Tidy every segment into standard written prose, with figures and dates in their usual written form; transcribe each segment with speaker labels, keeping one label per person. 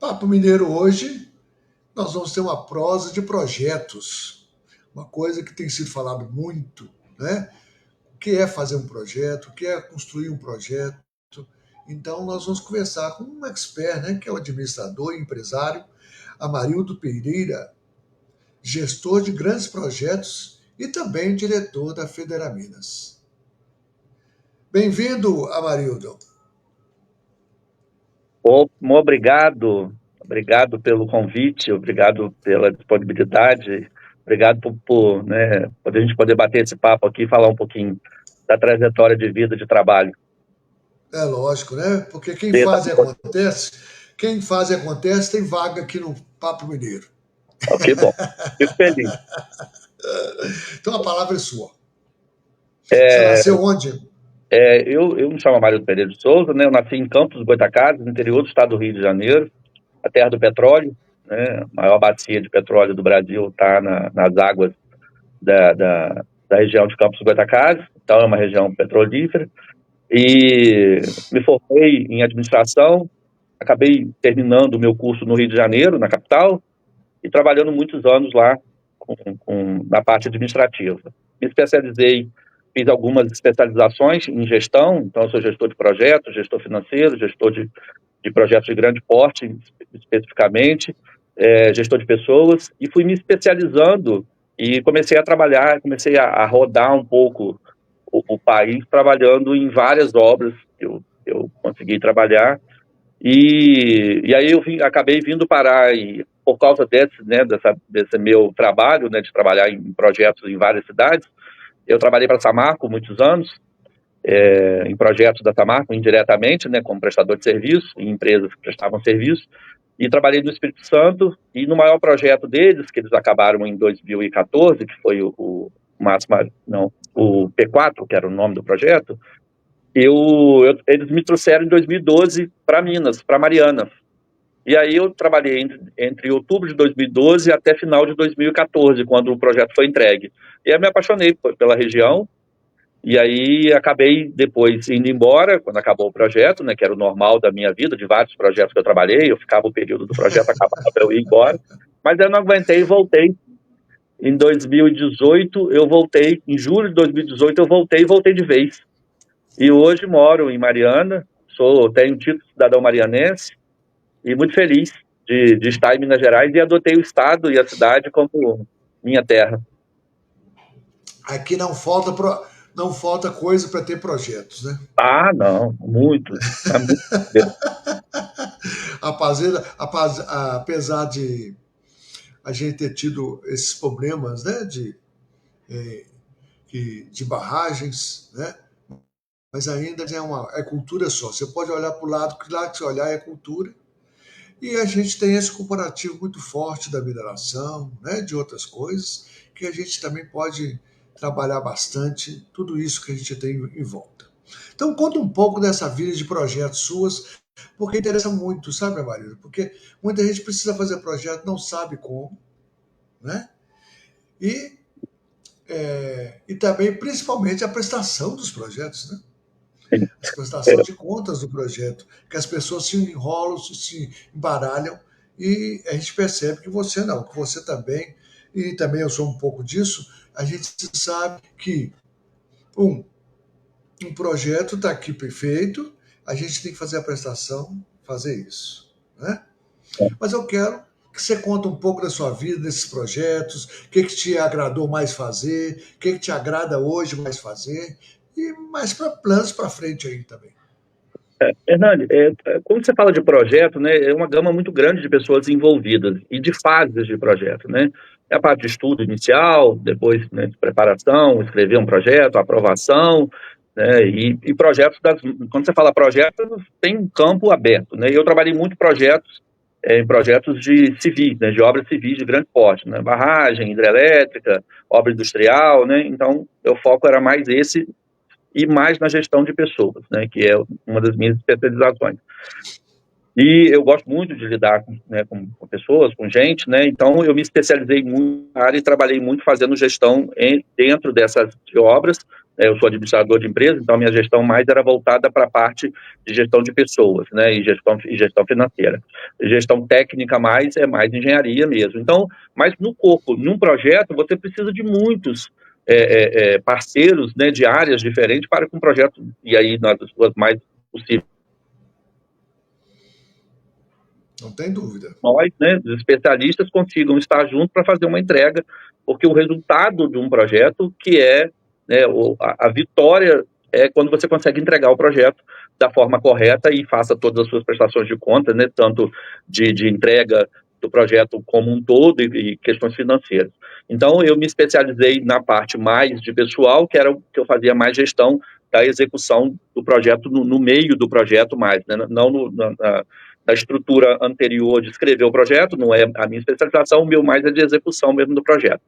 Speaker 1: Papo Mineiro hoje, nós vamos ter uma prosa de projetos, uma coisa que tem sido falado muito, né? O que é fazer um projeto, o que é construir um projeto. Então, nós vamos conversar com um expert, né, que é o administrador e empresário Amarildo Pereira, gestor de grandes projetos e também diretor da Federaminas. Bem-vindo, Amarildo.
Speaker 2: Obrigado pelo convite, obrigado pela disponibilidade, obrigado por a gente poder bater esse papo aqui e falar um pouquinho da trajetória de vida, de trabalho.
Speaker 1: É lógico, né? Porque quem faz e acontece, tem vaga aqui no Papo Mineiro.
Speaker 2: Que bom, fico feliz.
Speaker 1: Então a palavra é sua. Você nasceu onde?
Speaker 2: Eu me chamo Amarildo Pereira de Souza, né? Eu nasci em Campos dos Goytacazes, no interior do estado do Rio de Janeiro, a terra do petróleo, né? A maior bacia de petróleo do Brasil está nas águas da região de Campos dos Goytacazes, então é uma região petrolífera. E me formei em administração, acabei terminando o meu curso no Rio de Janeiro, na capital, e trabalhando muitos anos lá na parte administrativa. Me especializei, fiz algumas especializações em gestão, então eu sou gestor de projetos, gestor financeiro, gestor de projetos de grande porte, especificamente, gestor de pessoas, e fui me especializando e comecei a trabalhar, comecei a rodar um pouco o país, trabalhando em várias obras que eu consegui trabalhar, e aí eu acabei vindo parar, e por causa desse meu trabalho, né, de trabalhar em projetos em várias cidades, eu trabalhei para a Samarco muitos anos, em projetos da Samarco, indiretamente, né, como prestador de serviço, em empresas que prestavam serviço, e trabalhei no Espírito Santo, e no maior projeto deles, que eles acabaram em 2014, que foi o P4, que era o nome do projeto, eles me trouxeram em 2012 para Minas, para Mariana. E aí eu trabalhei entre outubro de 2012 até final de 2014, quando o projeto foi entregue. E aí me apaixonei pela região, e aí acabei depois indo embora, quando acabou o projeto, né, que era o normal da minha vida, de vários projetos que eu trabalhei, eu ficava o período do projeto, acabava eu ir embora, mas eu não aguentei e voltei. Em 2018 eu voltei, em julho de 2018 eu voltei de vez. E hoje moro em Mariana, tenho título de cidadão marianense, e muito feliz de estar em Minas Gerais, e adotei o estado e a cidade como minha terra.
Speaker 1: Aqui não falta coisa para ter projetos, né?
Speaker 2: Ah, não, muito.
Speaker 1: Apesar de a gente ter tido esses problemas, né, de barragens, né? Mas ainda é cultura só. Você pode olhar para o lado, que lado que você olhar é cultura. E a gente tem esse comparativo muito forte da mineração, né, de outras coisas, que a gente também pode trabalhar bastante, tudo isso que a gente tem em volta. Então, conta um pouco dessa vida de projetos suas, porque interessa muito, sabe, Maria? Porque muita gente precisa fazer projeto, não sabe como, né? E também, principalmente, a prestação dos projetos, né? As prestações de contas do projeto, que as pessoas se enrolam, se embaralham, e a gente percebe que você não, que você também, e também eu sou um pouco disso, a gente sabe que um projeto está aqui perfeito, a gente tem que fazer a prestação, fazer isso, né? Mas eu quero que você conte um pouco da sua vida, desses projetos, o que te agradou mais fazer, o que te agrada hoje mais fazer, e mais para planos para frente aí também.
Speaker 2: Hernani, quando você fala de projeto, né, é uma gama muito grande de pessoas envolvidas e de fases de projeto, né? É a parte de estudo inicial, depois, né, de preparação, escrever um projeto, aprovação, né, e projetos quando você fala projeto, tem um campo aberto, né? Eu trabalhei muito em projetos de civis, né, de obras civis de grande porte, né? Barragem, hidrelétrica, obra industrial, né? Então, o foco era mais esse, e mais na gestão de pessoas, né, que é uma das minhas especializações. E eu gosto muito de lidar com pessoas, com gente, né, então eu me especializei muito na área e trabalhei muito fazendo gestão dentro dessas obras, Eu sou administrador de empresa, então a minha gestão mais era voltada para a parte de gestão de pessoas, né, e gestão financeira. Gestão técnica mais é mais engenharia mesmo. Então, mas no corpo, num projeto, você precisa de muitos parceiros, né, de áreas diferentes para que um projeto, e aí nas suas mais possíveis.
Speaker 1: Não tem dúvida.
Speaker 2: Nós, né, os especialistas, consigam estar juntos para fazer uma entrega, porque o resultado de um projeto, que é, né, a vitória, é quando você consegue entregar o projeto da forma correta e faça todas as suas prestações de conta, né, tanto de entrega do projeto como um todo e questões financeiras. Então, eu me especializei na parte mais de pessoal, que era o que eu fazia mais gestão da execução do projeto no meio do projeto mais, né, não da estrutura anterior de escrever o projeto, não é a minha especialização, o meu mais é de execução mesmo do projeto.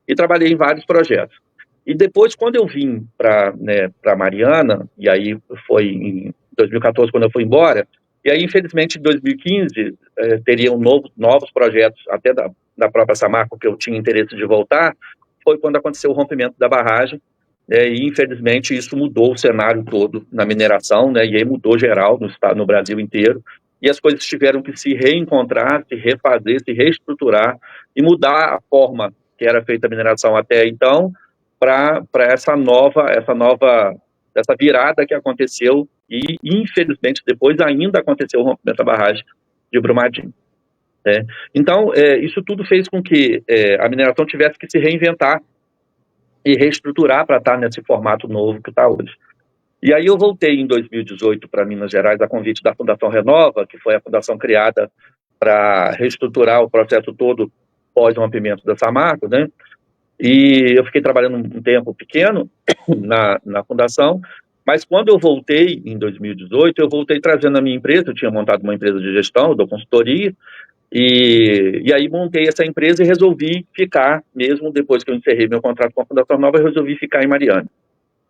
Speaker 2: E trabalhei em vários projetos. E depois, quando eu vim para Mariana, e aí foi em 2014 quando eu fui embora, e aí, infelizmente, em 2015, teriam novos projetos, até da própria Samarco, que eu tinha interesse de voltar, foi quando aconteceu o rompimento da barragem, e infelizmente isso mudou o cenário todo na mineração, né, e aí mudou geral no Brasil inteiro, e as coisas tiveram que se reencontrar, se refazer, se reestruturar e mudar a forma que era feita a mineração até então para essa virada que aconteceu e, infelizmente, depois ainda aconteceu o rompimento da barragem de Brumadinho. Né? Então, isso tudo fez com que a mineração tivesse que se reinventar e reestruturar para estar nesse formato novo que está hoje. E aí eu voltei em 2018 para Minas Gerais a convite da Fundação Renova, que foi a fundação criada para reestruturar o processo todo pós-rompimento da Samarco, né? E eu fiquei trabalhando um tempo pequeno na fundação, mas quando eu voltei em 2018, eu voltei trazendo a minha empresa, eu tinha montado uma empresa de gestão, da consultoria, e aí montei essa empresa e resolvi ficar, mesmo depois que eu encerrei meu contrato com a Fundação Nova, eu resolvi ficar em Mariana.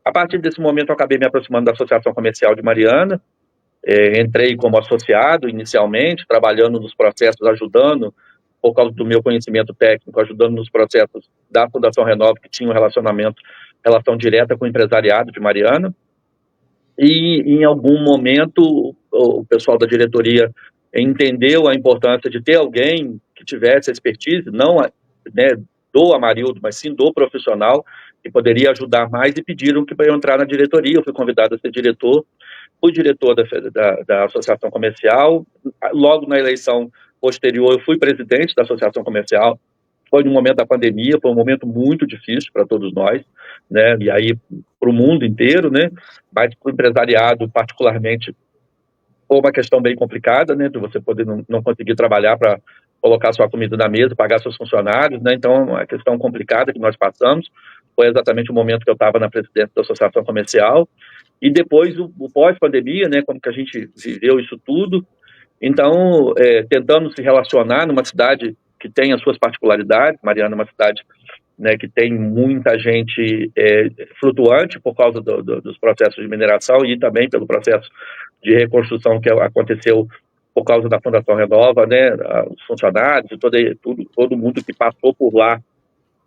Speaker 2: A partir desse momento, eu acabei me aproximando da Associação Comercial de Mariana, entrei como associado inicialmente, trabalhando nos processos, ajudando, por causa do meu conhecimento técnico, ajudando nos processos da Fundação Renova, que tinha relação direta com o empresariado de Mariana. E, em algum momento, o pessoal da diretoria entendeu a importância de ter alguém que tivesse expertise, não, né, do Amarildo, mas sim do profissional, que poderia ajudar mais, e pediram que para eu entrar na diretoria. Eu fui convidado a ser diretor, fui diretor da Associação Comercial. Logo na eleição posterior, eu fui presidente da Associação Comercial. Foi no momento da pandemia, foi um momento muito difícil para todos nós, né? E aí para o mundo inteiro, né? Mas para o empresariado, particularmente, foi uma questão bem complicada, né? De você poder não conseguir trabalhar para colocar sua comida na mesa, pagar seus funcionários, né? Então, é uma questão complicada que nós passamos. Foi exatamente o momento que eu estava na presidência da Associação Comercial. E depois, o pós-pandemia, né? Como que a gente viveu isso tudo. Então, tentando se relacionar numa cidade que tem as suas particularidades. Mariana é uma cidade, né, que tem muita gente flutuante por causa dos processos de mineração e também pelo processo de reconstrução que aconteceu por causa da Fundação Renova, né, os funcionários e todo mundo que passou por lá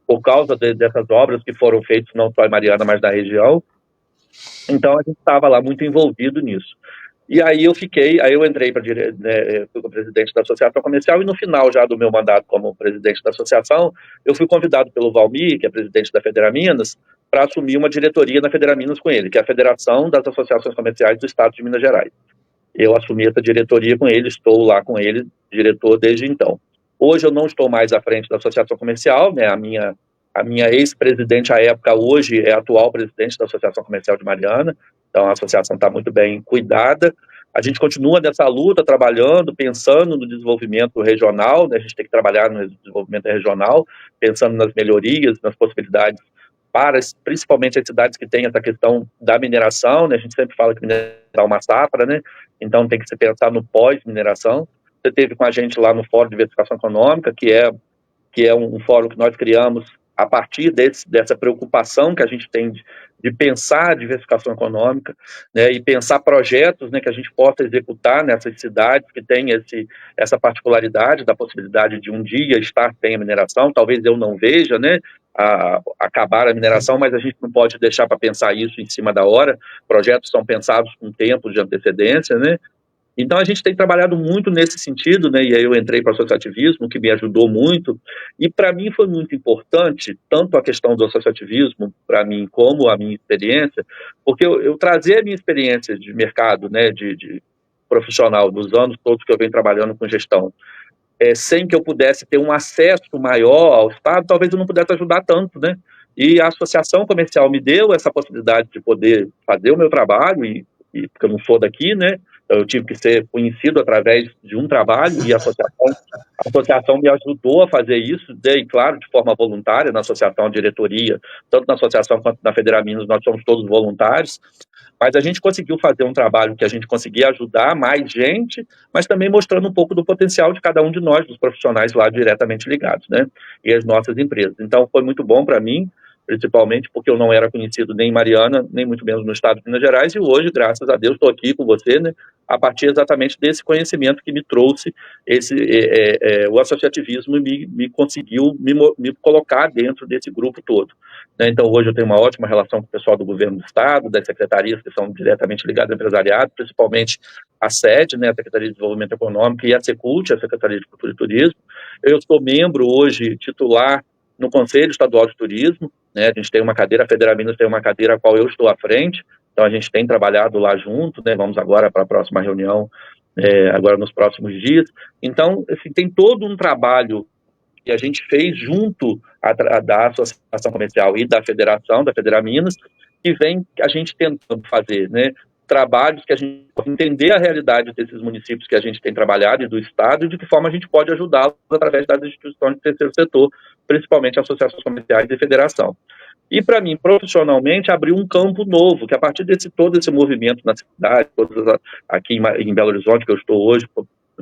Speaker 2: por causa dessas obras que foram feitas não só em Mariana, mas na região. Então, a gente estava lá muito envolvido nisso. E aí eu entrei fui presidente da Associação Comercial, e no final já do meu mandato como presidente da associação, eu fui convidado pelo Valmir, que é presidente da Federaminas, para assumir uma diretoria na Federaminas com ele, que é a Federação das Associações Comerciais do Estado de Minas Gerais. Eu assumi essa diretoria com ele, estou lá com ele, diretor desde então. Hoje eu não estou mais à frente da Associação Comercial, né? A minha ex-presidente à época, hoje é a atual presidente da Associação Comercial de Mariana. Então a associação está muito bem cuidada. A gente continua nessa luta, trabalhando, pensando no desenvolvimento regional, né? A gente tem que trabalhar no desenvolvimento regional, pensando nas melhorias, nas possibilidades para principalmente as cidades que têm essa questão da mineração, né? A gente sempre fala que mineração é uma safra, né? Então tem que se pensar no pós-mineração. Você esteve com a gente lá no Fórum de Diversificação Econômica, que é um fórum que nós criamos a partir dessa preocupação que a gente tem de pensar a diversificação econômica, né, e pensar projetos, né, que a gente possa executar nessas cidades que têm essa particularidade da possibilidade de um dia estar sem a mineração. Talvez eu não veja, né, acabar a mineração, mas a gente não pode deixar para pensar isso em cima da hora. Projetos são pensados com tempo de antecedência, né? Então, a gente tem trabalhado muito nesse sentido, né? E aí eu entrei para o associativismo, que me ajudou muito. E para mim foi muito importante, tanto a questão do associativismo, para mim, como a minha experiência, porque eu trazer a minha experiência de mercado, né, de profissional, dos anos todos que eu venho trabalhando com gestão, sem que eu pudesse ter um acesso maior ao Estado, talvez eu não pudesse ajudar tanto, né? E a associação comercial me deu essa possibilidade de poder fazer o meu trabalho, porque eu não sou daqui, né? Eu tive que ser conhecido através de um trabalho, e a associação me ajudou a fazer isso, e claro, de forma voluntária, na associação, a diretoria, tanto na associação quanto na Federaminas, nós somos todos voluntários, mas a gente conseguiu fazer um trabalho que a gente conseguia ajudar mais gente, mas também mostrando um pouco do potencial de cada um de nós, dos profissionais lá diretamente ligados, né? E as nossas empresas. Então, foi muito bom para mim, principalmente porque eu não era conhecido nem em Mariana, nem muito menos no estado de Minas Gerais, e hoje, graças a Deus, estou aqui com você, né? A partir exatamente desse conhecimento que me trouxe o associativismo me conseguiu me colocar dentro desse grupo todo. Né? Então, hoje eu tenho uma ótima relação com o pessoal do governo do Estado, das secretarias que são diretamente ligadas ao empresariado, principalmente a SED, né, a Secretaria de Desenvolvimento Econômico, e a Secult, a Secretaria de Cultura e Turismo. Eu sou membro hoje titular no Conselho Estadual de Turismo, né, a gente tem uma cadeira, a Federaminas tem uma cadeira a qual eu estou à frente, então a gente tem trabalhado lá junto, né, vamos agora para a próxima reunião, agora nos próximos dias. Então, assim, tem todo um trabalho que a gente fez junto da Associação Comercial e da Federação, da Federaminas, que vem a gente tentando fazer, né? Trabalhos que a gente pode entender a realidade desses municípios que a gente tem trabalhado e do Estado, e de que forma a gente pode ajudá-los através das instituições do terceiro setor, principalmente associações comerciais e federação. E, para mim, profissionalmente, abriu um campo novo, que a partir de todo esse movimento na cidade, aqui em Belo Horizonte, que eu estou hoje,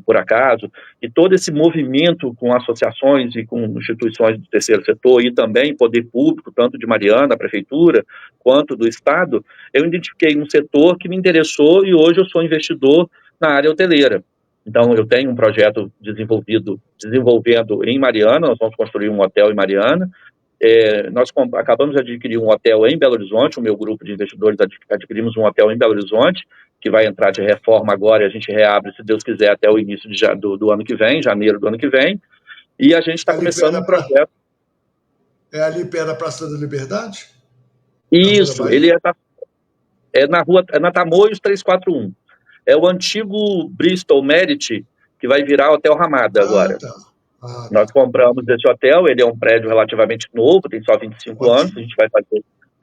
Speaker 2: por acaso, e todo esse movimento com associações e com instituições do terceiro setor e também poder público, tanto de Mariana, a prefeitura, quanto do Estado, eu identifiquei um setor que me interessou e hoje eu sou investidor na área hoteleira. Então, eu tenho um projeto desenvolvendo em Mariana, nós vamos construir um hotel em Mariana. Nós acabamos de adquirir um hotel em Belo Horizonte, o meu grupo de investidores adquirimos um hotel em Belo Horizonte, que vai entrar de reforma agora, e a gente reabre, se Deus quiser, até o início do ano que vem, janeiro do ano que vem, e a gente está começando um projeto.
Speaker 1: É ali perto da Praça da Liberdade?
Speaker 2: Isso, ele na Tamoios 341. É o antigo Bristol Merit, que vai virar Hotel Ramada agora.
Speaker 1: Tá.
Speaker 2: Nós compramos esse hotel, ele é um prédio relativamente novo, tem só 25 anos, a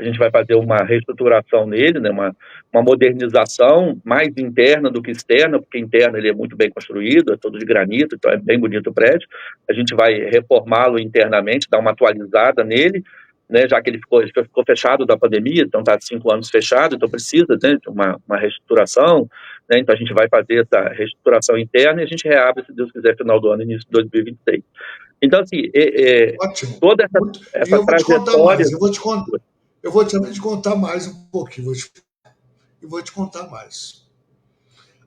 Speaker 2: gente vai fazer uma reestruturação nele, né, uma modernização mais interna do que externa, porque interna ele é muito bem construído, é todo de granito, então é bem bonito o prédio. A gente vai reformá-lo internamente, dar uma atualizada nele, né, já que ele ficou fechado da pandemia, então está 5 anos fechado, então precisa, né, de uma reestruturação, né, então a gente vai fazer essa reestruturação interna e a gente reabre, se Deus quiser, final do ano, início de 2026. Então, assim,
Speaker 1: Ótimo.
Speaker 2: toda essa trajetória...
Speaker 1: Eu vou também te contar mais um pouquinho, vou te contar mais.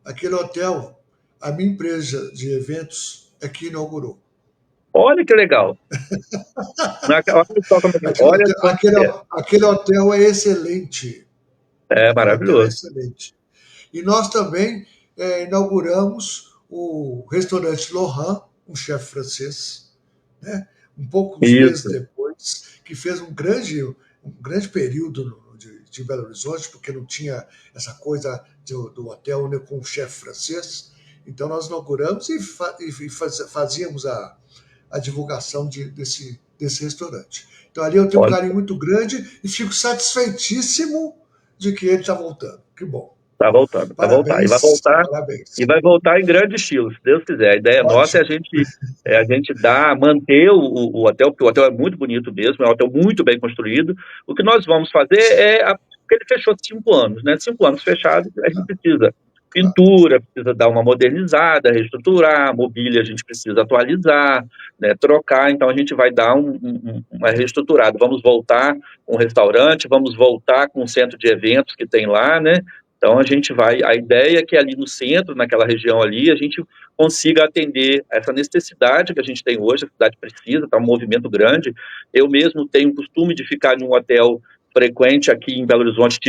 Speaker 1: Aquele hotel, a minha empresa de eventos é que inaugurou.
Speaker 2: Olha que legal.
Speaker 1: Aquele hotel é excelente.
Speaker 2: É maravilhoso.
Speaker 1: É excelente. E nós também inauguramos o restaurante Laurent, um chefe francês, né? Poucos meses depois, que fez um grande período de Belo Horizonte, porque não tinha essa coisa do hotel, né, com o chefe francês. Então nós inauguramos e fazíamos a divulgação desse restaurante. Então ali eu tenho um carinho muito grande e fico satisfeitíssimo de que ele está voltando. Que bom.
Speaker 2: Está voltando, vai voltar.
Speaker 1: Parabéns.
Speaker 2: E vai voltar em grande estilo, se Deus quiser. A ideia nossa é a gente manter o hotel, porque o hotel é muito bonito mesmo, é um hotel muito bem construído. O que nós vamos fazer porque ele fechou 5 anos, né? 5 anos fechado, a gente precisa pintura, precisa dar uma modernizada, reestruturar, a mobília a gente precisa atualizar, né, trocar, então a gente vai dar uma reestruturada. Vamos voltar com um restaurante, vamos voltar com um centro de eventos que tem lá, né? Então a ideia é que ali no centro, naquela região ali, a gente consiga atender essa necessidade que a gente tem hoje, a cidade precisa, está um movimento grande. Eu mesmo tenho o costume de ficar em um hotel frequente aqui em Belo Horizonte,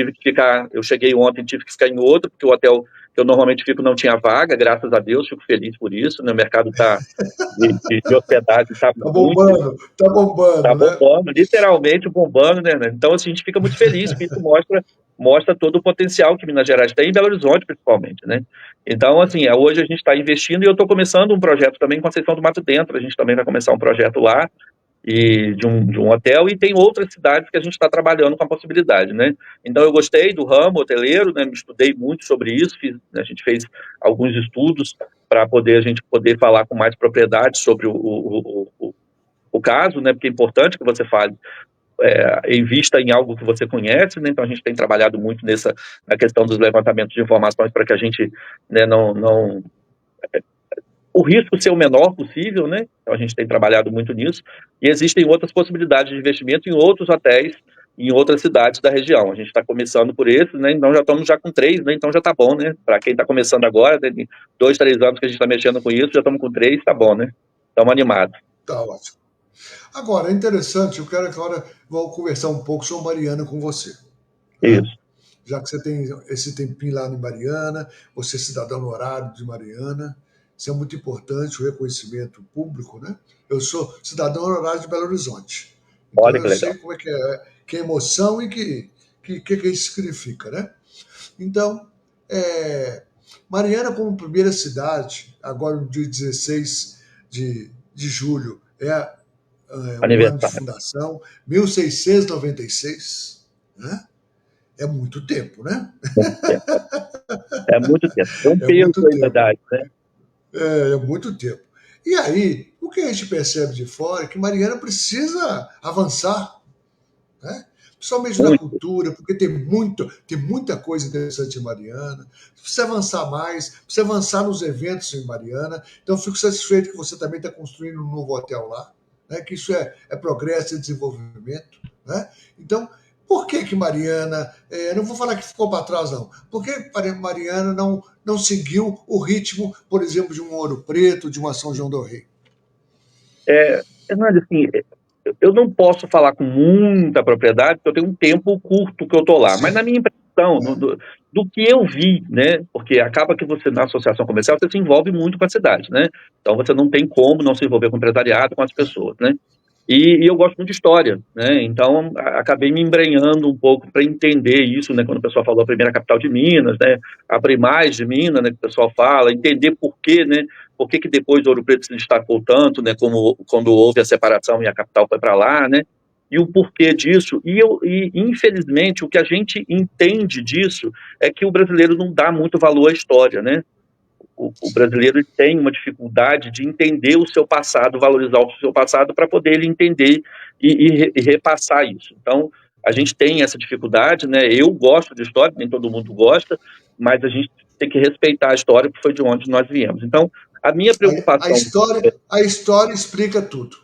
Speaker 2: eu cheguei ontem, tive que ficar em outro, porque o hotel que eu normalmente fico não tinha vaga, graças a Deus, fico feliz por isso, né? O mercado de hospedagem está
Speaker 1: Tá
Speaker 2: muito.
Speaker 1: bombando, tá
Speaker 2: Tá
Speaker 1: bombando, né?
Speaker 2: bombando, literalmente bombando, né? Então, assim, a gente fica muito feliz, porque isso mostra todo o potencial que Minas Gerais tem, em Belo Horizonte, principalmente, né? Então, assim, hoje a gente está investindo e eu estou começando um projeto também em Conceição do Mato Dentro, a gente também vai começar um projeto lá, de um hotel, e tem outras cidades que a gente está trabalhando com a possibilidade, né? Então, eu gostei do ramo hoteleiro, né? Me estudei muito sobre isso, a gente fez alguns estudos para a gente poder falar com mais propriedade sobre o caso, né? Porque é importante que você fale, invista em algo que você conhece, né? Então a gente tem trabalhado muito na questão dos levantamentos de informações para que a gente, né, não o risco ser o menor possível, né? Então a gente tem trabalhado muito nisso, e existem outras possibilidades de investimento em outros hotéis, em outras cidades da região. A gente está começando por esses, né? Então já estamos com 3, né? Então já está bom, né? Para quem está começando agora, tem 2, 3 anos que a gente está mexendo com isso, já estamos com 3, está bom, né? Estamos animados.
Speaker 1: Tá ótimo. Agora, é interessante, eu quero que agora vou conversar um pouco sobre Mariana com você. Né?
Speaker 2: Isso.
Speaker 1: Já que você tem esse tempinho lá em Mariana, você é cidadão honorário de Mariana, isso é muito importante, o reconhecimento público, né? Eu sou cidadão honorário de Belo Horizonte, então
Speaker 2: Olha que
Speaker 1: eu sei
Speaker 2: legal.
Speaker 1: como é que é emoção e que isso significa, né? Então, Mariana como primeira cidade, agora no dia 16 de julho, o ano de
Speaker 2: Aniversário.
Speaker 1: fundação, 1696, né? É muito tempo, né?
Speaker 2: Muito tempo. É muito tempo. Tem um
Speaker 1: É
Speaker 2: peso
Speaker 1: muito
Speaker 2: aí da
Speaker 1: tempo.
Speaker 2: idade, né?
Speaker 1: É muito tempo. E aí, o que a gente percebe de fora é que Mariana precisa avançar, né? Principalmente na
Speaker 2: Muito.
Speaker 1: cultura, porque tem muita coisa interessante em Mariana. Precisa avançar mais, precisa avançar nos eventos em Mariana. Então, fico satisfeito que você também está construindo um novo hotel lá, né? Que isso é progresso e desenvolvimento, né? Então, por que Mariana, não vou falar que ficou para trás, não. Por que Mariana não seguiu o ritmo, por exemplo, de um Ouro Preto, de uma São João del Rei?
Speaker 2: Fernando, assim, eu não posso falar com muita propriedade, porque eu tenho um tempo curto que eu estou lá, mas na
Speaker 1: Sim.
Speaker 2: minha impressão,
Speaker 1: Né?
Speaker 2: do que eu vi, né, porque acaba que você, na associação comercial, você se envolve muito com a cidade, né, então você não tem como não se envolver com o empresariado, com as pessoas, né, e eu gosto muito de história, né, então acabei me embrenhando um pouco para entender isso, né, quando o pessoal falou a primeira capital de Minas, né, a primaz de Minas, né, que o pessoal fala, entender por quê, né, por que depois Ouro Preto se destacou tanto, né, como quando houve a separação e a capital foi para lá, né, e o porquê disso. E, infelizmente, o que a gente entende disso é que o brasileiro não dá muito valor à história, né? O brasileiro tem uma dificuldade de entender o seu passado, valorizar o seu passado para poder ele entender e repassar isso. Então, a gente tem essa dificuldade, né? Eu gosto de história, nem todo mundo gosta, mas a gente tem que respeitar a história, que foi de onde nós viemos. Então, a minha
Speaker 1: A
Speaker 2: preocupação
Speaker 1: história, a história explica tudo.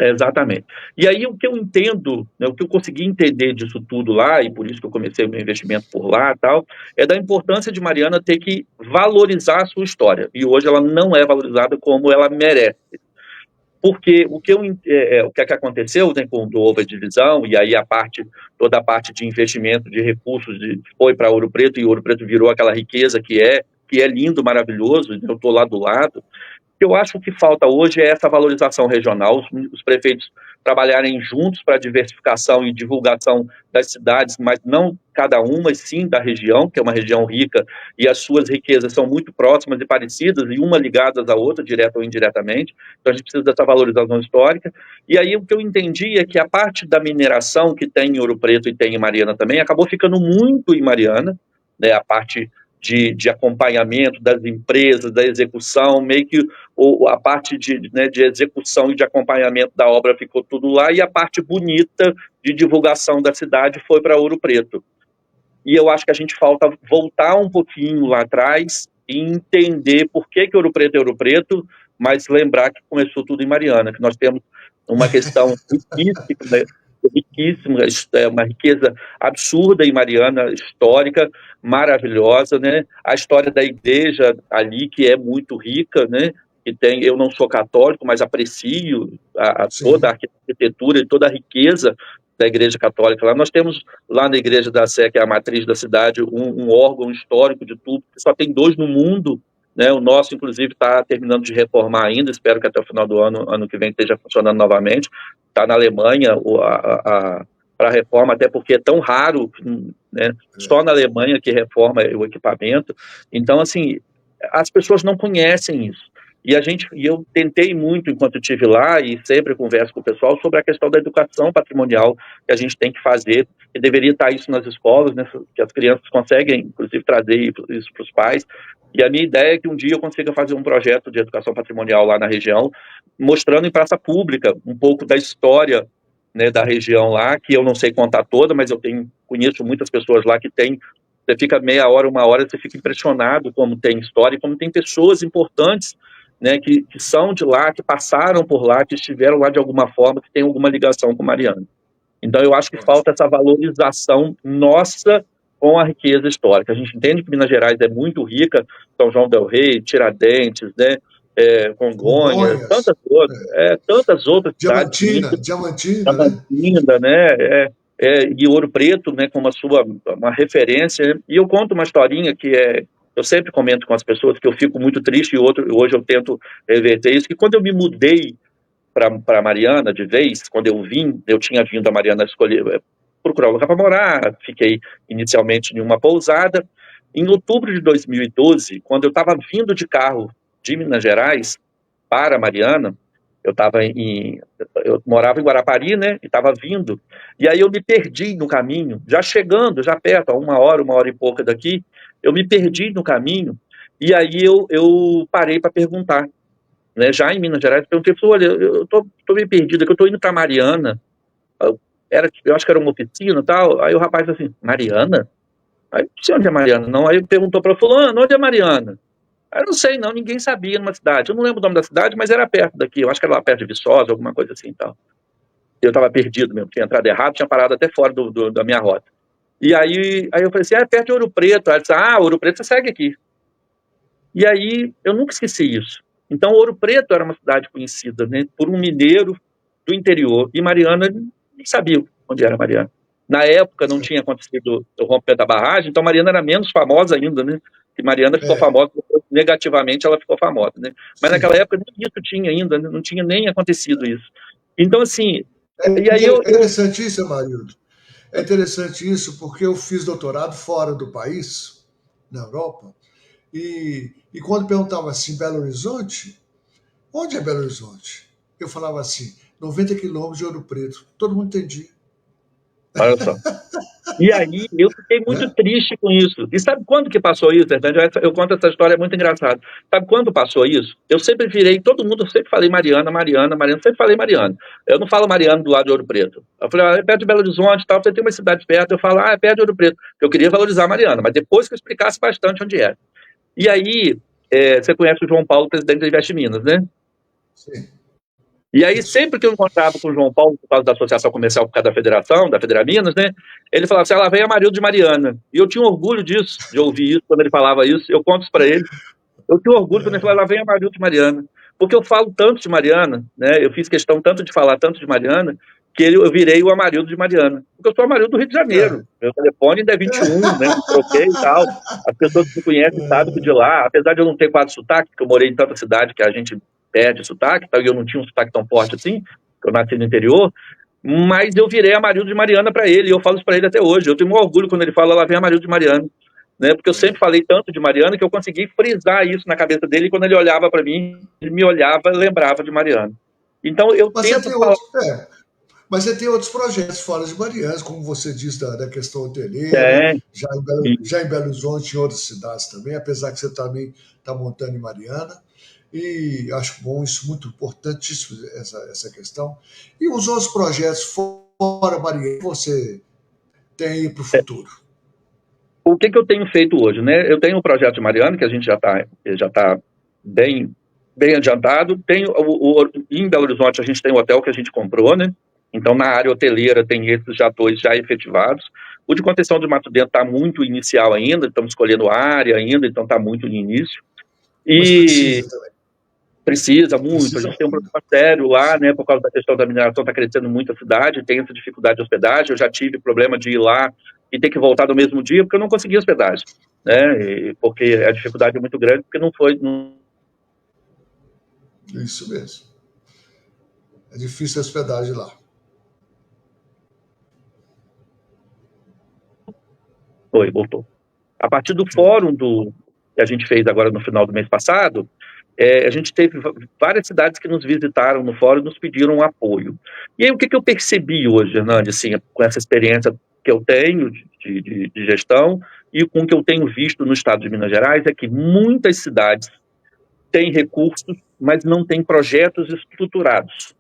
Speaker 2: exatamente. E aí o que eu entendo, né, o que eu consegui entender disso tudo lá, e por isso que eu comecei o meu investimento por lá tal, é da importância de Mariana ter que valorizar a sua história. E hoje ela não é valorizada como ela merece. Porque o que aconteceu, né, quando houve a divisão, e aí toda a parte de investimento de recursos foi para Ouro Preto, e Ouro Preto virou aquela riqueza que é lindo, maravilhoso, eu estou lá do lado. O que eu acho que falta hoje é essa valorização regional, os prefeitos trabalharem juntos para a diversificação e divulgação das cidades, mas não cada uma, e sim da região, que é uma região rica, e as suas riquezas são muito próximas e parecidas, e uma ligadas à outra, direta ou indiretamente. Então a gente precisa dessa valorização histórica. E aí o que eu entendi é que a parte da mineração que tem em Ouro Preto e tem em Mariana também, acabou ficando muito em Mariana, né, a parte de acompanhamento das empresas, da execução, meio que a parte né, de execução e de acompanhamento da obra ficou tudo lá, e a parte bonita de divulgação da cidade foi para Ouro Preto. E eu acho que a gente falta voltar um pouquinho lá atrás e entender por que Ouro Preto é Ouro Preto, mas lembrar que começou tudo em Mariana, que nós temos uma questão mística, né? riquíssimo, é uma riqueza absurda em Mariana, histórica, maravilhosa, né? A história da igreja ali, que é muito rica, né? Que tem, eu não sou católico, mas aprecio toda a
Speaker 1: Sim,
Speaker 2: arquitetura e toda a riqueza da Igreja Católica lá. Nós temos lá na Igreja da Sé, que é a matriz da cidade, um órgão histórico de tudo, que só tem 2 no mundo, né? O nosso, inclusive, está terminando de reformar ainda, espero que até o final do ano que vem, esteja funcionando novamente. Está na Alemanha para a reforma, até porque é tão raro, né? Só na Alemanha que reforma o equipamento. Então, assim, as pessoas não conhecem isso. E eu tentei muito, enquanto eu estive lá, e sempre converso com o pessoal, sobre a questão da educação patrimonial que a gente tem que fazer, que deveria estar isso nas escolas, né, que as crianças conseguem, inclusive, trazer isso para os pais. E a minha ideia é que um dia eu consiga fazer um projeto de educação patrimonial lá na região, mostrando em praça pública um pouco da história, né, da região lá, que eu não sei contar toda, mas conheço muitas pessoas lá que têm. Você fica meia hora, 1 hora, você fica impressionado como tem história e como tem pessoas importantes, né, que são de lá, que passaram por lá, que estiveram lá de alguma forma, que tem alguma ligação com Mariana. Então, eu acho que falta
Speaker 1: ótimo.
Speaker 2: essa valorização nossa com a riqueza histórica. A gente entende que Minas Gerais é muito rica, São João del Rei, Tiradentes, né, Congonhas,
Speaker 1: Congonhas,
Speaker 2: tantas outras cidades
Speaker 1: Diamantina,
Speaker 2: lindas,
Speaker 1: Diamantina, né?
Speaker 2: Diamantina, né, e Ouro Preto, né, como uma referência. E eu conto uma historinha eu sempre comento com as pessoas que eu fico muito triste, e hoje eu tento reverter isso, que quando eu me mudei para Mariana de vez, quando eu tinha vindo a Mariana escolher, procurar um lugar para morar, fiquei inicialmente em uma pousada. Em outubro de 2012, quando eu estava vindo de carro de Minas Gerais para Mariana, eu morava em Guarapari, né, e estava vindo, e aí eu me perdi no caminho, já chegando, já perto, a 1 hora e pouca daqui, eu me perdi no caminho, e aí eu parei para perguntar, né, já em Minas Gerais, perguntei, olha, eu tô meio perdido, que eu tô indo para Mariana, eu acho que era uma oficina e tal, aí o rapaz falou assim, Mariana? Aí, não sei onde é Mariana, não, aí perguntou para fulano, onde é Mariana? Aí eu não sei, não, ninguém sabia numa cidade, eu não lembro o nome da cidade, mas era perto daqui, eu acho que era lá perto de Viçosa, alguma coisa assim e tal. Eu estava perdido mesmo, tinha entrado errado, tinha parado até fora da minha rota. E aí eu falei assim, é perto de Ouro Preto. Aí ele disse, Ouro Preto você segue aqui. E aí eu nunca esqueci isso. Então Ouro Preto era uma cidade conhecida, né, por um mineiro do interior, e Mariana nem sabia onde era Mariana. Na época não tinha acontecido o rompimento da barragem, então Mariana era menos famosa ainda, né? Que Mariana ficou
Speaker 1: É,
Speaker 2: famosa, negativamente ela ficou famosa, né? Mas naquela
Speaker 1: sim.
Speaker 2: época nem isso tinha ainda, né? Não tinha nem acontecido isso. Então, assim,
Speaker 1: É
Speaker 2: e aí
Speaker 1: interessante isso, Amarildo. É interessante isso porque eu fiz doutorado fora do país, na Europa, e quando perguntava assim, Belo Horizonte, onde é Belo Horizonte? Eu falava assim, 90 quilômetros de Ouro Preto. Todo mundo entendia,
Speaker 2: olha só. E aí eu fiquei muito
Speaker 1: né?
Speaker 2: triste com isso. E sabe quando que passou isso, Fernando? Eu conto essa história, é muito engraçada. Sabe quando passou isso? Eu sempre virei, todo mundo, eu sempre falei Mariana, Mariana, Mariana, sempre falei Mariana. Eu não falo Mariana do lado de Ouro Preto. Eu falei, é perto de Belo Horizonte e tal, você tem uma cidade perto, eu falo, é perto de Ouro Preto. Eu queria valorizar Mariana, mas depois que eu explicasse bastante onde era. E aí, você conhece o João Paulo, presidente da Investe Minas, né?
Speaker 1: Sim,
Speaker 2: E aí,
Speaker 1: isso.
Speaker 2: sempre que eu encontrava com o João Paulo, por causa da Associação Comercial, por causa da Federação, da Federaminas, né? Ele falava assim, ela vem Amarildo de Mariana. E eu tinha orgulho disso, de ouvir isso, quando ele falava isso. Eu conto isso para ele. Eu tinha orgulho quando ele falava, ela vem Amarildo de Mariana. Porque eu falo tanto de Mariana, né? Eu fiz questão tanto de falar tanto de Mariana, que eu virei o Amarildo de Mariana. Porque eu sou Amarildo do Rio de
Speaker 1: É.
Speaker 2: Janeiro. Meu telefone ainda é 21, né? Troquei e tal. As pessoas que me conhecem sabem que de lá, apesar de eu não ter quase sotaque, porque eu morei em tanta cidade que a gente perde sotaque, e eu não tinha um sotaque tão forte assim, eu nasci no interior, mas eu virei Amarildo de Mariana para ele, e eu falo isso para ele até hoje. Eu tenho um orgulho quando ele fala, ela vem Amarildo de Mariana, né? Porque eu sempre falei tanto de Mariana que eu consegui frisar isso na cabeça dele, e quando ele olhava para mim, ele me olhava e lembrava de Mariana. Então eu
Speaker 1: Mas você
Speaker 2: tento
Speaker 1: tem
Speaker 2: falar.
Speaker 1: outros, mas você tem outros projetos fora de Mariana, como você diz da questão hoteleira,
Speaker 2: É,
Speaker 1: já em Belo Horizonte e em outras cidades também, apesar que você também está montando em Mariana. E acho bom isso, muito importantíssimo essa questão. E os outros projetos fora Mariana que você tem aí para o futuro?
Speaker 2: o que eu tenho feito hoje, né? Eu tenho o projeto de Mariana, que a gente já tá bem, bem adiantado. Em Belo Horizonte a gente tem o hotel que a gente comprou, né? Então, na área hoteleira, tem esses já 2 já efetivados. O de contenção de mato dentro está muito inicial ainda, estamos escolhendo a área ainda, então está muito no início.
Speaker 1: Mas
Speaker 2: E
Speaker 1: precisa também.
Speaker 2: precisa muito, a
Speaker 1: Precisa
Speaker 2: gente tem um
Speaker 1: muito.
Speaker 2: problema sério lá, né, por causa da questão da mineração, está crescendo muito a cidade, tem essa dificuldade de hospedagem, eu já tive problema de ir lá e ter que voltar no mesmo dia, porque eu não consegui hospedagem, né, porque a dificuldade é muito grande, porque não foi...
Speaker 1: Isso mesmo. É difícil a hospedagem lá.
Speaker 2: Foi, voltou. A partir do fórum que a gente fez agora no final do mês passado, a gente teve várias cidades que nos visitaram no fórum e nos pediram um apoio. E aí, o que eu percebi hoje, Hernandes, assim, com essa experiência que eu tenho de gestão e com o que eu tenho visto no estado de Minas Gerais, é que muitas cidades têm recursos, mas não têm projetos estruturados.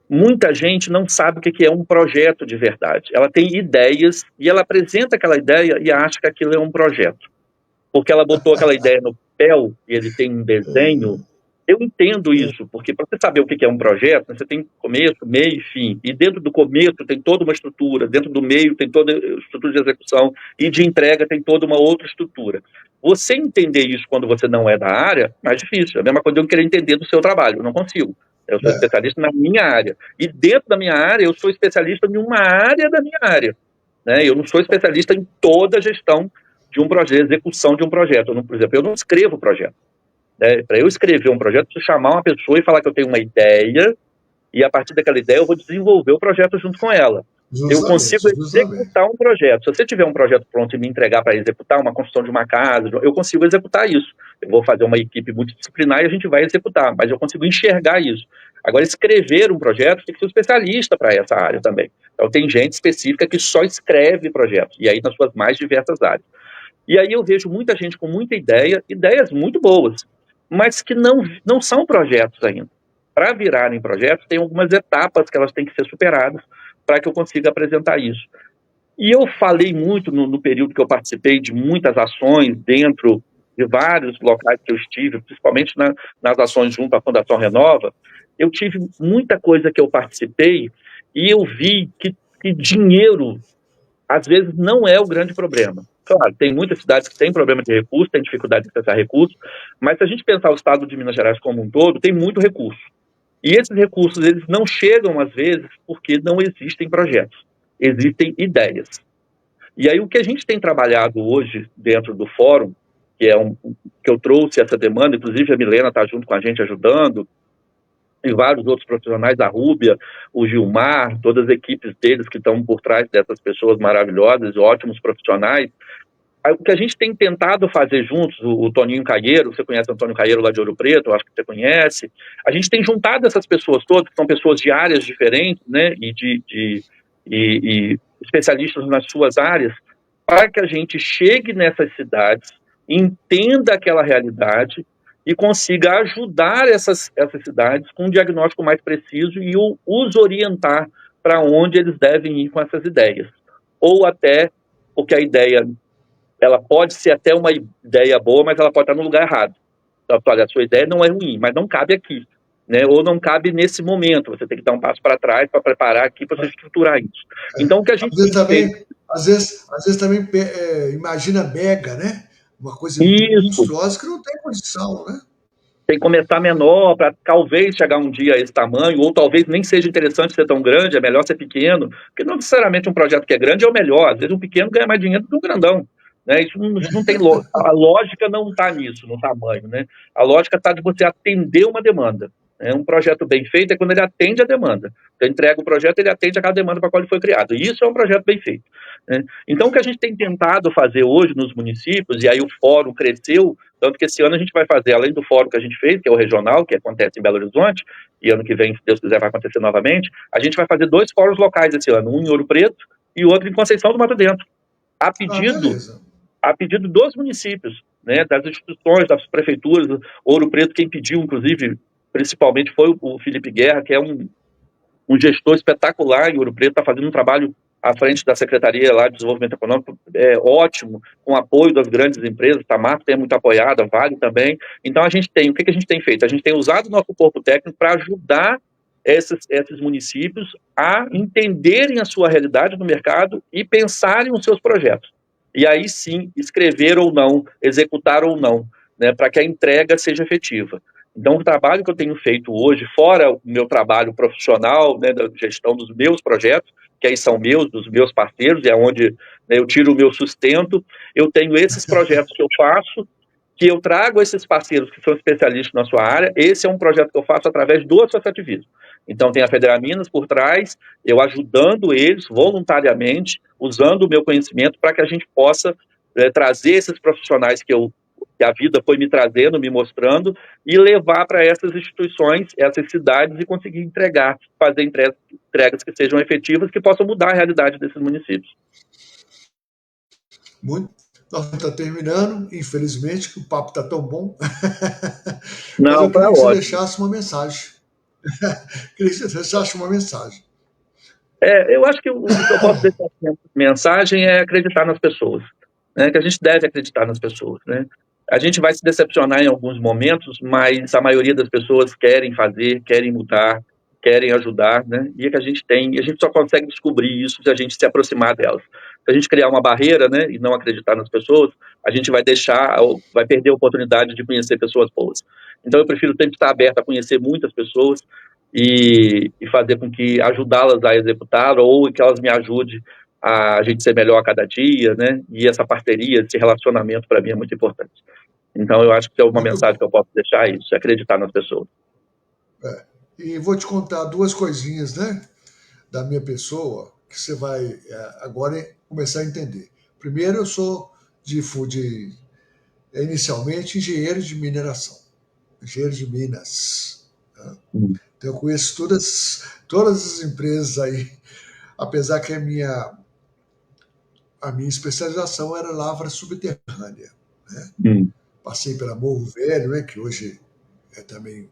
Speaker 2: Muita gente não sabe o que é um projeto de verdade. Ela tem ideias e ela apresenta aquela ideia e acha que aquilo é um projeto porque ela botou aquela ideia no papel e ele tem um desenho. Eu entendo isso, porque para você saber o que é um projeto, você tem começo, meio e fim. E dentro do começo tem toda uma estrutura, dentro do meio tem toda a estrutura de execução e de entrega tem toda uma outra estrutura. Você entender isso quando você não é da área, é mais difícil. É a mesma coisa de eu querer entender do seu trabalho, eu não consigo. Eu sou
Speaker 1: É,
Speaker 2: especialista na minha área. E dentro da minha área, eu sou especialista em uma área da minha área. Né? Eu não sou especialista em toda a gestão de um projeto, execução de um projeto. Por exemplo, eu não escrevo projeto. Né? Para eu escrever um projeto, eu preciso chamar uma pessoa e falar que eu tenho uma ideia e a partir daquela ideia eu vou desenvolver o projeto junto com ela. Eu consigo
Speaker 1: justamente, justamente.
Speaker 2: executar um projeto. Se você tiver um projeto pronto e me entregar para executar uma construção de uma casa, eu consigo executar isso. Eu vou fazer uma equipe multidisciplinar e a gente vai executar, mas eu consigo enxergar isso. Agora, escrever um projeto tem que ser um especialista para essa área também. Então, tem gente específica que só escreve projetos, e aí nas suas mais diversas áreas. E aí eu vejo muita gente com muita ideia, ideias muito boas, mas que não são projetos ainda. Para virarem projetos, tem algumas etapas que elas têm que ser superadas para que eu consiga apresentar isso. E eu falei muito no período que eu participei de muitas ações dentro de vários locais que eu estive, principalmente nas ações junto à Fundação Renova, eu tive muita coisa que eu participei e eu vi que dinheiro às vezes não é o grande problema. Claro, tem muitas cidades que têm problema de recurso, têm dificuldade de acessar recursos, mas se a gente pensar o estado de Minas Gerais como um todo, tem muito recurso. E esses recursos, eles não chegam, às vezes, porque não existem projetos, existem ideias. E aí o que a gente tem trabalhado hoje dentro do fórum, que eu trouxe essa demanda, inclusive a Milena está junto com a gente ajudando, e vários outros profissionais, a Rúbia, o Gilmar, todas as equipes deles que estão por trás dessas pessoas maravilhosas, ótimos profissionais. O que a gente tem tentado fazer juntos, o Toninho Caieiro, você conhece o Antônio Caieiro lá de Ouro Preto, eu acho que você conhece, a gente tem juntado essas pessoas todas, que são pessoas de áreas diferentes, né, e especialistas nas suas áreas, para que a gente chegue nessas cidades, entenda aquela realidade e consiga ajudar essas cidades com um diagnóstico mais preciso e os orientar para onde eles devem ir com essas ideias. Ou até, porque a ideia, ela pode ser até uma ideia boa, mas ela pode estar no lugar errado. Então, olha, a sua ideia não é ruim, mas não cabe aqui. Né? Ou não cabe nesse momento, você tem que dar um passo para trás para preparar aqui para você estruturar isso. Então, o que a gente
Speaker 1: Às vezes
Speaker 2: tem feito...
Speaker 1: também, às vezes também imagina mega, né? Uma coisa
Speaker 2: Isso,
Speaker 1: monstruosa que não tem condição, né?
Speaker 2: tem que começar menor para talvez chegar um dia a esse tamanho, ou talvez nem seja interessante ser tão grande, é melhor ser pequeno, porque não necessariamente um projeto que é grande é o melhor, às vezes um pequeno ganha mais dinheiro do que um grandão. Né? Isso não tem lógica, a lógica não está nisso, no tamanho. Né? A lógica está de você atender uma demanda. Né? Um projeto bem feito é quando ele atende a demanda. Você entrega o projeto, ele atende a cada demanda para a qual ele foi criado. E isso é um projeto bem feito. Né? Então, o que a gente tem tentado fazer hoje nos municípios, e aí o fórum cresceu, tanto que esse ano a gente vai fazer, além do fórum que a gente fez, que é o regional, que acontece em Belo Horizonte, e ano que vem, se Deus quiser, vai acontecer novamente, a gente vai fazer 2 fóruns locais esse ano, um em Ouro Preto e outro em Conceição do Mato Dentro, a
Speaker 1: Ah,
Speaker 2: pedido,
Speaker 1: beleza.
Speaker 2: a pedido dos municípios, né, das instituições, das prefeituras. Ouro Preto, quem pediu, inclusive, principalmente foi o Felipe Guerra, que é um gestor espetacular em Ouro Preto, está fazendo um trabalho à frente da Secretaria lá de Desenvolvimento Econômico, ótimo, com apoio das grandes empresas, a Marco é muito apoiada, a Vale também. Então, o que a gente tem feito? A gente tem usado o nosso corpo técnico para ajudar esses municípios a entenderem a sua realidade no mercado e pensarem os seus projetos. E aí sim, escrever ou não, executar ou não, né, para que a entrega seja efetiva. Então, o trabalho que eu tenho feito hoje, fora o meu trabalho profissional, né, da gestão dos meus projetos, que aí são meus, dos meus parceiros, é onde, né, eu tiro o meu sustento, eu tenho esses projetos que eu faço, que eu trago esses parceiros que são especialistas na sua área. Esse é um projeto que eu faço através do associativismo. Então, tem a Federal Minas por trás, eu ajudando eles voluntariamente, usando o meu conhecimento para que a gente possa trazer esses profissionais que a vida foi me trazendo, me mostrando, e levar para essas instituições, essas cidades, e conseguir entregar, fazer entregas que sejam efetivas, que possam mudar a realidade desses municípios.
Speaker 1: Muito. Nós estamos terminando, infelizmente, que o papo está tão bom. Mas
Speaker 2: Não,
Speaker 1: eu
Speaker 2: tá
Speaker 1: queria que você
Speaker 2: ótimo.
Speaker 1: deixasse uma mensagem. Queria que você deixasse uma mensagem.
Speaker 2: Eu acho que o que eu posso deixar como mensagem é acreditar nas pessoas, né? Que a gente deve acreditar nas pessoas, né? A gente vai se decepcionar em alguns momentos, mas a maioria das pessoas querem fazer, querem mudar, querem ajudar, né? E é que a gente só consegue descobrir isso se a gente se aproximar delas. Se a gente criar uma barreira, né, e não acreditar nas pessoas, a gente vai perder a oportunidade de conhecer pessoas boas. Então eu prefiro sempre estar aberto a conhecer muitas pessoas e fazer com que ajudá-las a executar ou que elas me ajudem a gente ser melhor a cada dia, né? E essa parceria, esse relacionamento para mim é muito importante. Então eu acho que é uma
Speaker 1: Muito
Speaker 2: mensagem
Speaker 1: bom.
Speaker 2: que eu posso deixar é isso, é acreditar nas pessoas.
Speaker 1: E vou te contar duas coisinhas, né? Da minha pessoa, que você vai agora começar a entender. Primeiro, eu sou inicialmente engenheiro de mineração, engenheiro de minas. Tá?
Speaker 2: Hum.
Speaker 1: Então, eu conheço todas as empresas aí, apesar que a minha especialização era lavra subterrânea. Né?
Speaker 2: Hum.
Speaker 1: Passei pela Morro Velho, né, que hoje é também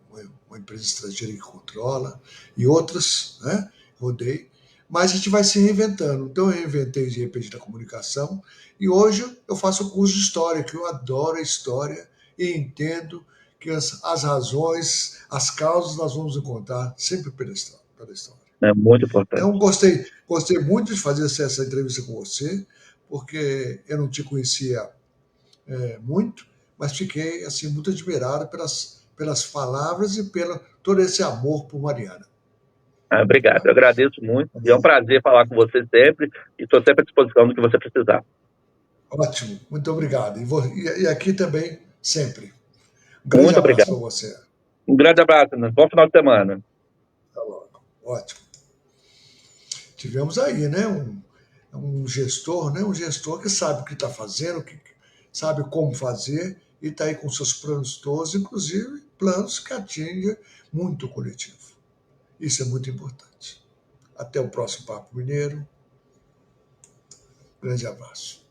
Speaker 1: uma empresa estrangeira que controla, e outras, né? Rodei. Mas a gente vai se reinventando. Então eu reinventei de repente da comunicação e hoje eu faço o curso de história, que eu adoro a história e entendo que as razões, as causas nós vamos encontrar sempre pela história. Pela história.
Speaker 2: É muito importante.
Speaker 1: Então gostei muito de fazer essa entrevista com você, porque eu não te conhecia muito, mas fiquei assim muito admirado pelas palavras e pelo todo esse amor por Mariana.
Speaker 2: Obrigado,
Speaker 1: Tá?
Speaker 2: eu agradeço muito
Speaker 1: Tá
Speaker 2: e é um
Speaker 1: bom?
Speaker 2: prazer falar com você sempre e estou sempre à disposição do que você precisar.
Speaker 1: Ótimo, muito obrigado. E aqui também, sempre. Um grande
Speaker 2: Muito
Speaker 1: abraço para
Speaker 2: obrigado.
Speaker 1: você.
Speaker 2: Um grande abraço, né? Bom final de semana.
Speaker 1: Até logo. Ótimo. Tivemos aí, né, um gestor, né, um gestor que sabe o que está fazendo, que sabe como fazer e está aí com seus planos todos, inclusive planos que atingem muito o coletivo. Isso é muito importante. Até o próximo Papo Mineiro. Grande abraço.